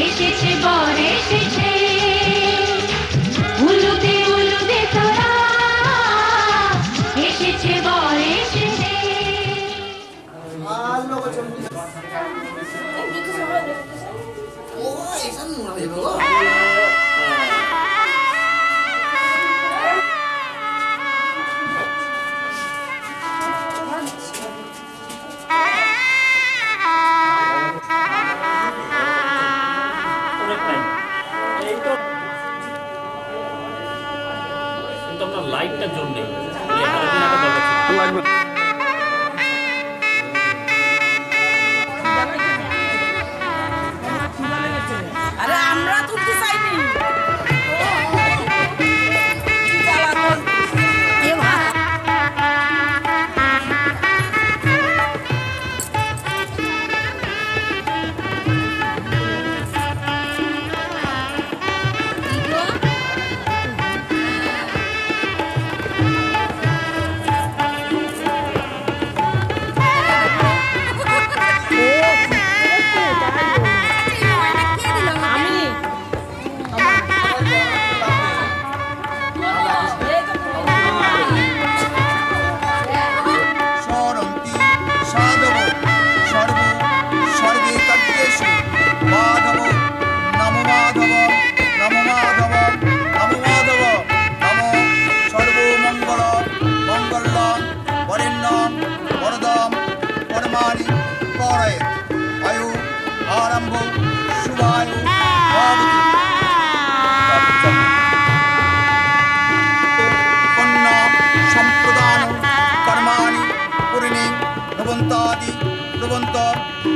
এসেছে বর এসেছে, উলুদে উলুদে তোরা, এসেছে বর এসেছে। কিন্তু আমরা লাইটটার জন্য আরে আমরা তুলতে চাইনি।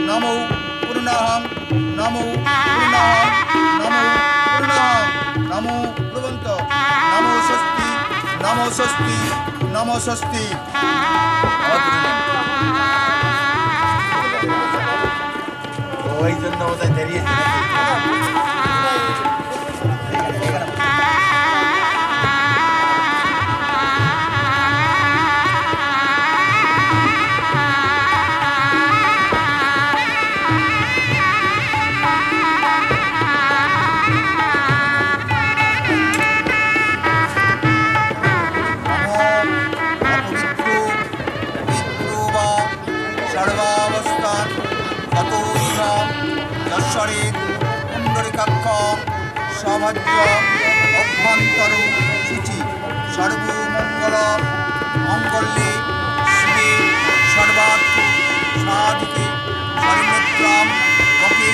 नमो पूर्णाहं नमो पूर्णाहं नमो पूर्णाहं नमो पूर्वन्त नमो षष्ठी नमो षष्ठी नमो षष्ठी। ওই জন্য ওদের দাঁড়িয়েছে। সভাজ্য অভ্যন্তর সূচি সর্বমঙ্গল মঙ্গলে শিবে সর্বার্থ সাধিকে সর্বত্রাম বকে।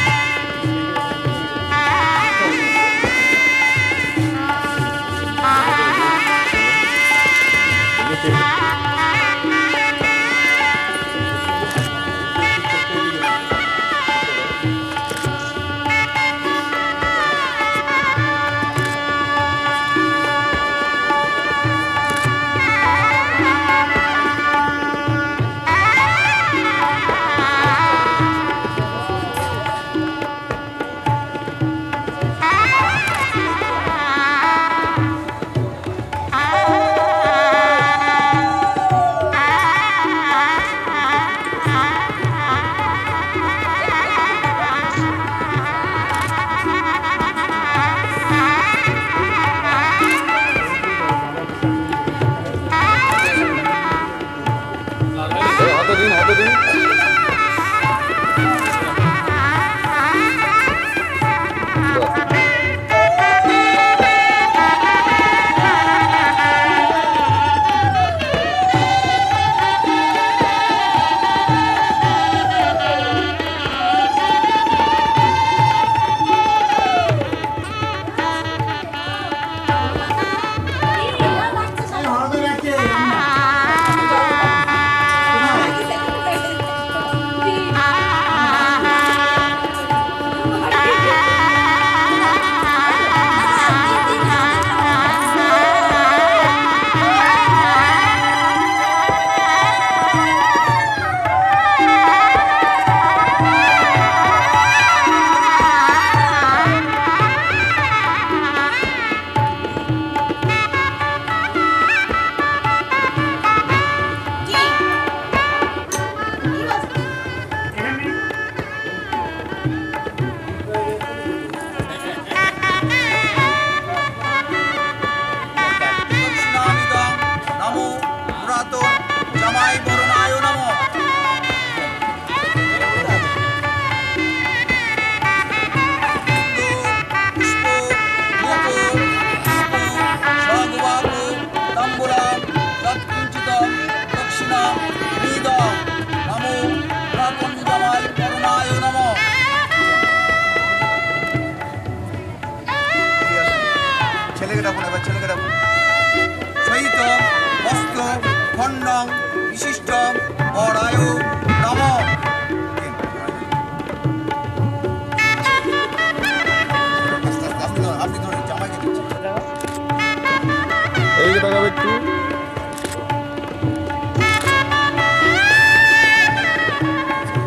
দেখাবে একটু।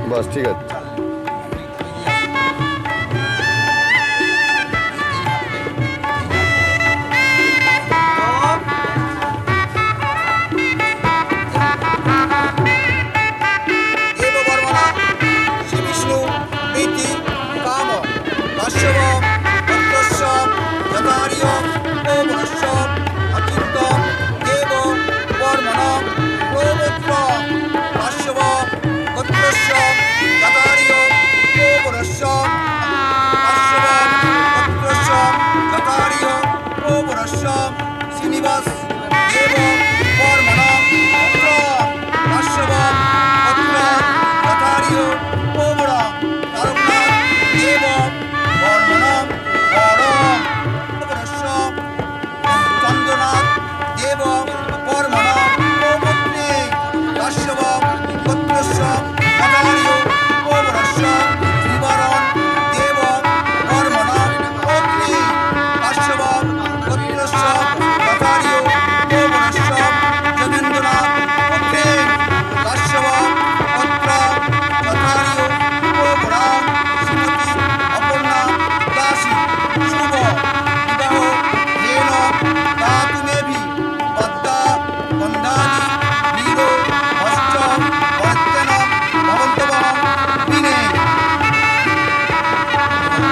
বাস ঠিক আছে। দেববর্মণা শ্রী বিষ্ণু প্রীতি কাম কাশ্যপ পত্রস্য যথার্য পৌরস্য অচিন্তম দেব বর্মণা প্রবত্র কাশ্যপ পত্রস্য যথার্য পৌরস্য কাশ্যপ পত্রস্য যথার্য পৌরস্য শ্রীনিবাস দেব বর্মণা পুত্র কাশ্যপ পত্র যথার্য পৌর তারকনাথ দেব বর্মণা বর পৌরস্য চন্দ্রনাথ দেব বর্মণা পৌত্রী কাশ্যপ পত্রস্য যথার্য পৌরস্য নিবারণ দেব বর্মণা পৌত্রী কাশ্যপ পত্রস্য যথার্য পৌরস্য যোগেন্দ্রনাথ পুত্রী কাশ্যপ পত্র যথার্য পৌরা শ্রীমতী অপর্ণা দাসী শুভ বিবাহ হেন দাতুমেভি পদ্মা গন্ধাদি নীরো হস্ত বর্তেন ভবন্তবঃ বিনে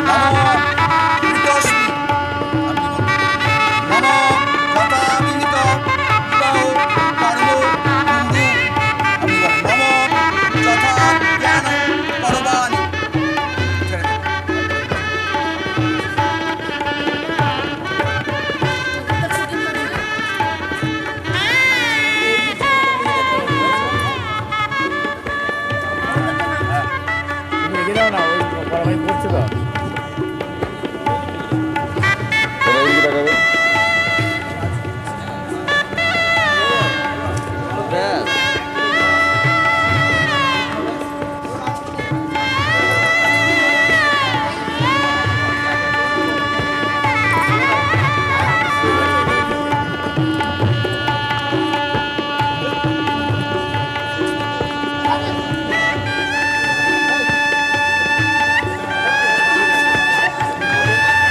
নম কৃতস্মি নম যথা বিহিত বিবাহ কর্ম হিন্দু নম যথা জ্ঞান পরবাণী তুমি এগিয়ে যাও না, ওই বড় ভাই পড়ছে তো। সবাই এদিকে তাকাবে।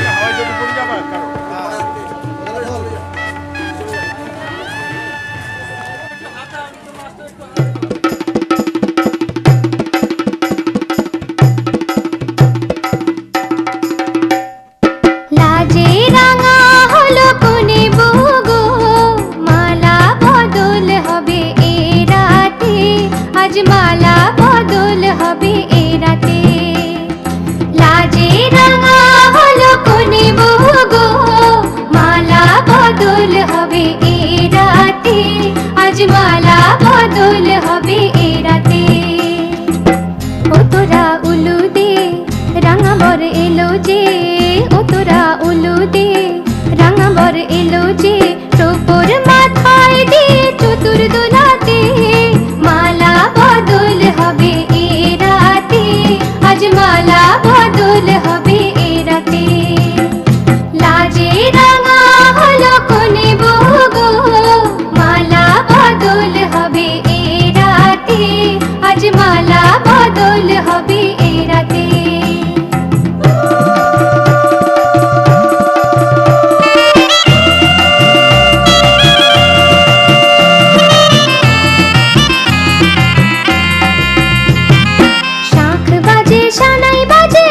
হাওয়ায় যদি পড়ে যাবে কারো। লাজে রাঙা হলো কোনে বগো, মালা বদল হবে এ রাতে, আজ মালা বদল হবে এ রাতে। লাজে রাঙা হলো কোনে বগো, মালা বদল হবে এ রাতে, আজ মালা বদল হবে এ রাতে। ও তোরা উলু দে রাঙাবর এলো যে, ও তোরা উলু দে রাঙাবর এলো যে, টোপর মাথায় দিয়ে চতুর দোলাতে, মালা বদল হবে এ রাতে, আজ মালা বদল হবে এ রাতে। লাজে রাঙা হলো কোনে বগো, মালা বদল হবে এ রাতে, আজ মালা বদল হবে এ রাতে। শাঁখ বাজে সানাই বাজে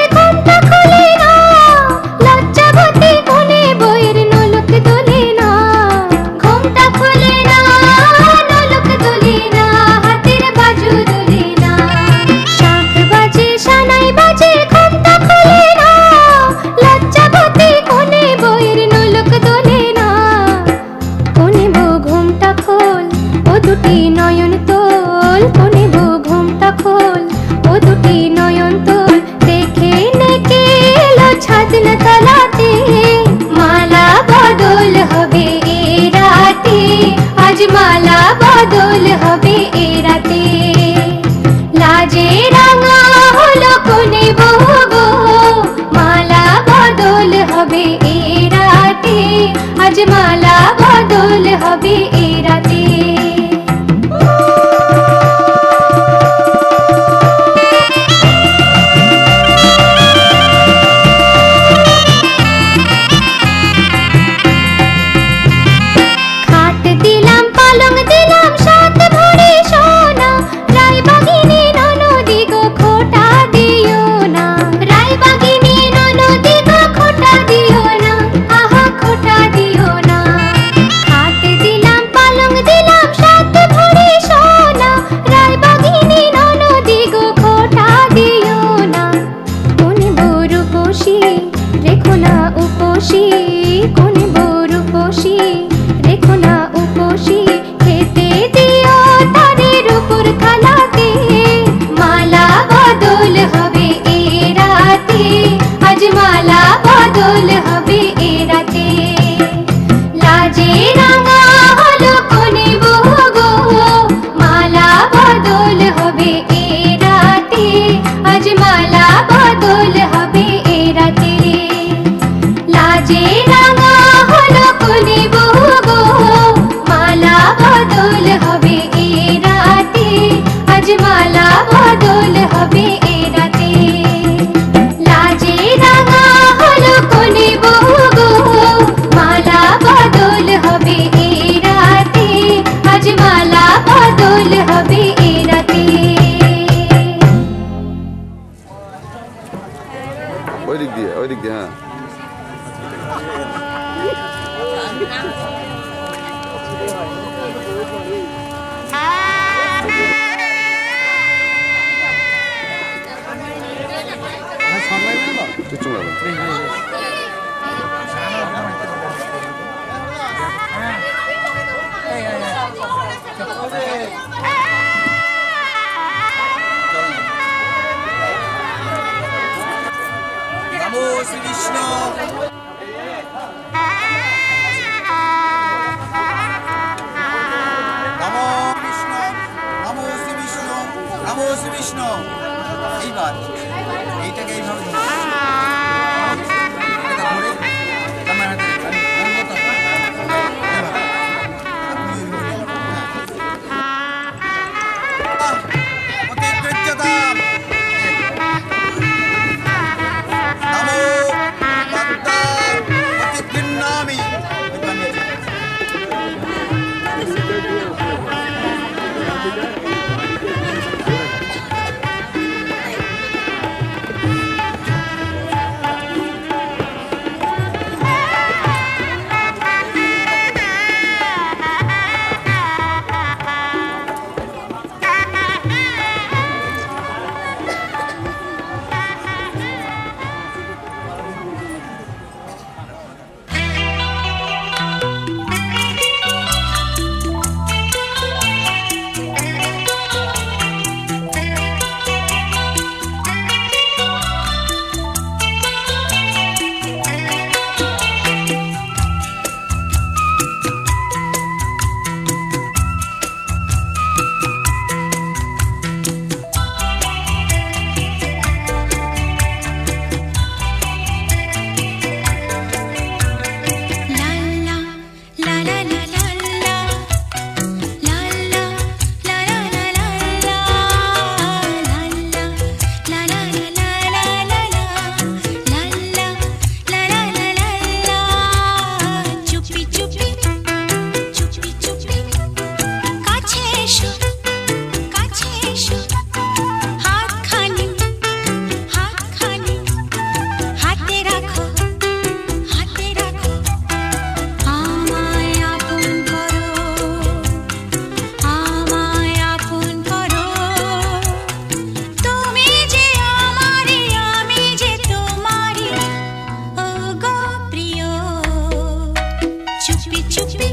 রূপসী কোন রূপসী রেখো না উপসী খেতে দিও তাদের উপর থালাতে মালা বদল হবে এ রাতে আজ মালা বদল হবে এ রাতে লাজে রাঙা হলো কোনে বহু গো মালা বদল হবে এ রাতে আজ মালা বদল হবে এ রাতে লাজে রাঙা হলো কোনে বহু গো মালা বদল হবে এ রাতে আজ মালা বদল হবে এ রাতে লাজে রাঙা হলো কোনে বহু গো মালা বদল হবে এ রাতে আজ মালা বদল হবে এ রাতে ওই দিক দিয়ে হ্যাঁ কিচ্ছু না নমো শ্রী বিষ্ণু নমো বিষ্ণু নমো শ্রী বিষ্ণু নমো শ্রী বিষ্ণু এইবার এইটাকে এইভাবে ধরো। এটা ধরে ক্যামেরাতে দেখবেন। এইভাবে। আপনি এইভাবে নেবেন। হ্যাঁ। অতি কৃত্যতাম। নমো ভক্তার অতি গৃহ্ণামি। এইবার নিচে। Chupi chupi